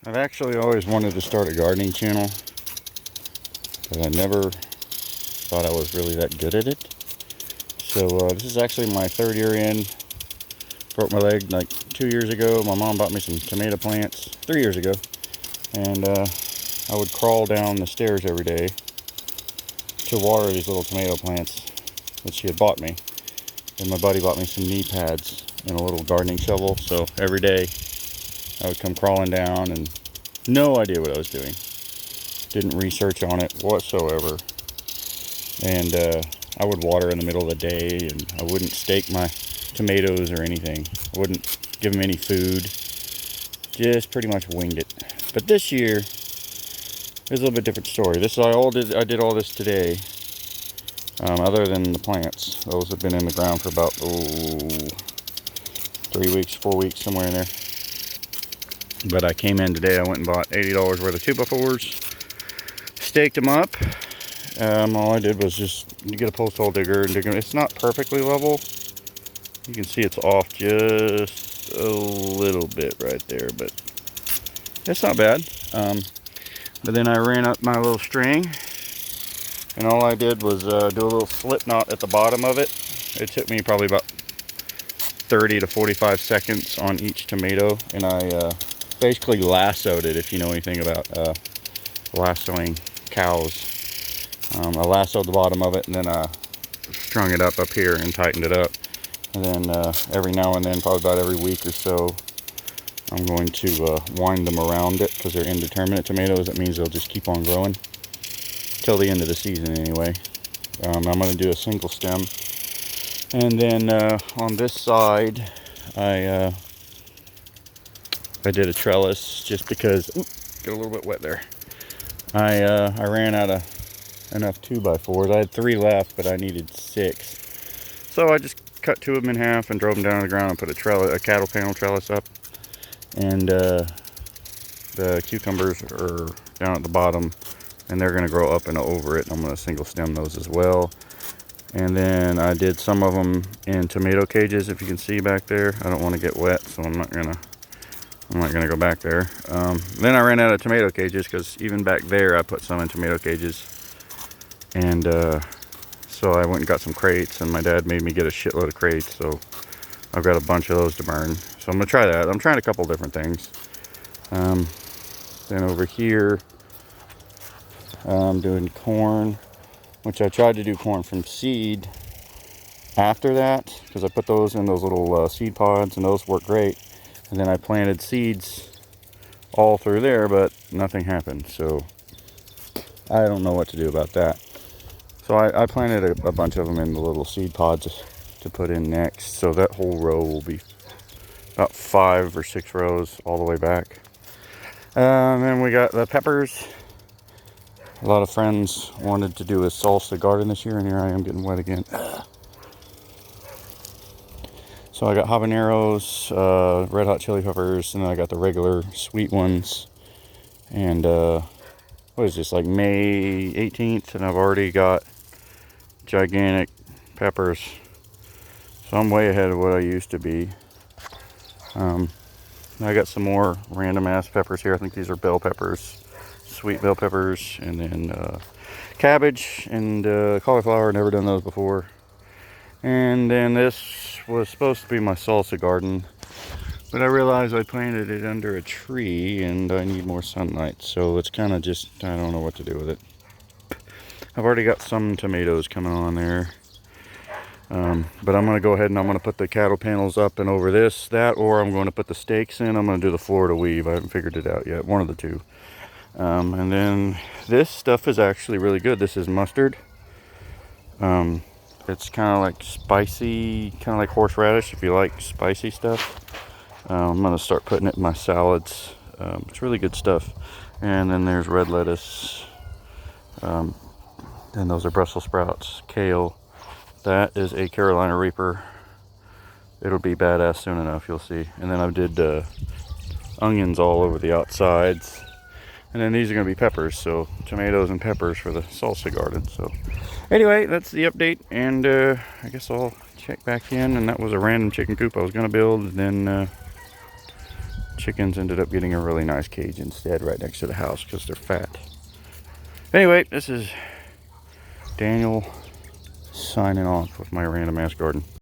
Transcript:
I've actually always wanted to start a gardening channel, but I never thought I was really that good at it. So this is actually my third year in. Broke my leg like 2 years ago. My mom bought me some tomato plants 3 years ago, and I would crawl down the stairs every day to water these little tomato plants that she had bought me. And my buddy bought me some knee pads and a little gardening shovel. So every day I would come crawling down, and no idea what I was doing. Didn't research on it whatsoever. And I would water in the middle of the day, and I wouldn't stake my tomatoes or anything. I wouldn't give them any food. Just pretty much winged it. But this year is a little bit different story. I did all this today. Other than the plants, those have been in the ground for about 3 weeks, 4 weeks, somewhere in there. But I came in today. I went and bought $80 worth of 2x4s, staked them up. All I did was just get a post hole digger and dig them. It's not perfectly level. You can see it's off just a little bit right there, but it's not bad. But then I ran up my little string, and all I did was do a little slip knot at the bottom of it. It took me probably about 30 to 45 seconds on each tomato, and I basically lassoed it, if you know anything about lassoing cows. I lassoed the bottom of it, and then I strung it up here and tightened it up. And then every now and then, probably about every week or so, I'm going to wind them around it, because they're indeterminate tomatoes. That means they'll just keep on growing till the end of the season anyway. I'm going to do a single stem. And then on this side, I did a trellis just because, get a little bit wet there. I ran out of enough 2x4s. I had 3 left, but I needed 6. So I just cut 2 of them in half and drove them down to the ground and put a cattle panel trellis up. And the cucumbers are down at the bottom, and they're going to grow up and over it. I'm going to single stem those as well. And then I did some of them in tomato cages, if you can see back there. I don't want to get wet, so I'm not gonna go back there. Then I ran out of tomato cages, because even back there I put some in tomato cages. And so I went and got some crates, and my dad made me get a shitload of crates, so I've got a bunch of those to burn. So I'm gonna try that. I'm trying a couple different things. Then over here, I'm doing corn, which I tried to do corn from seed after that, because I put those in those little seed pods, and those work great. And then I planted seeds all through there, but nothing happened. So I don't know what to do about that. So I planted a bunch of them in the little seed pods to put in next. So that whole row will be about 5 or 6 rows all the way back. Then we got the peppers. A lot of friends wanted to do a salsa garden this year, and here I am getting wet again. So I got habaneros, red hot chili peppers, and then I got the regular sweet ones. And what is this, like May 18th? And I've already got gigantic peppers. So I'm way ahead of what I used to be. I got some more random ass peppers here. I think these are bell peppers, sweet bell peppers, and then cabbage and cauliflower. Never done those before. And then this was supposed to be my salsa garden, but I realized I planted it under a tree and I need more sunlight, so it's kind of just, I don't know what to do with it. I've already got some tomatoes coming on there, but I'm going to go ahead and I'm going to put the cattle panels up and over that, or I'm going to put the stakes in. I'm going to do the Florida weave. I haven't figured it out yet, one of the two. And then this stuff is actually really good. This is mustard. It's kind of like spicy, kind of like horseradish if you like spicy stuff. I'm going to start putting it in my salads. It's really good stuff. And then there's red lettuce. And those are Brussels sprouts, kale. That is a Carolina Reaper. It'll be badass soon enough, you'll see. And then I did onions all over the outsides. And then these are going to be peppers, so tomatoes and peppers for the salsa garden. So anyway, that's the update, and I guess I'll check back in. And that was a random chicken coop I was going to build, and then chickens ended up getting a really nice cage instead right next to the house because they're fat. Anyway, this is Daniel signing off with my random ass garden.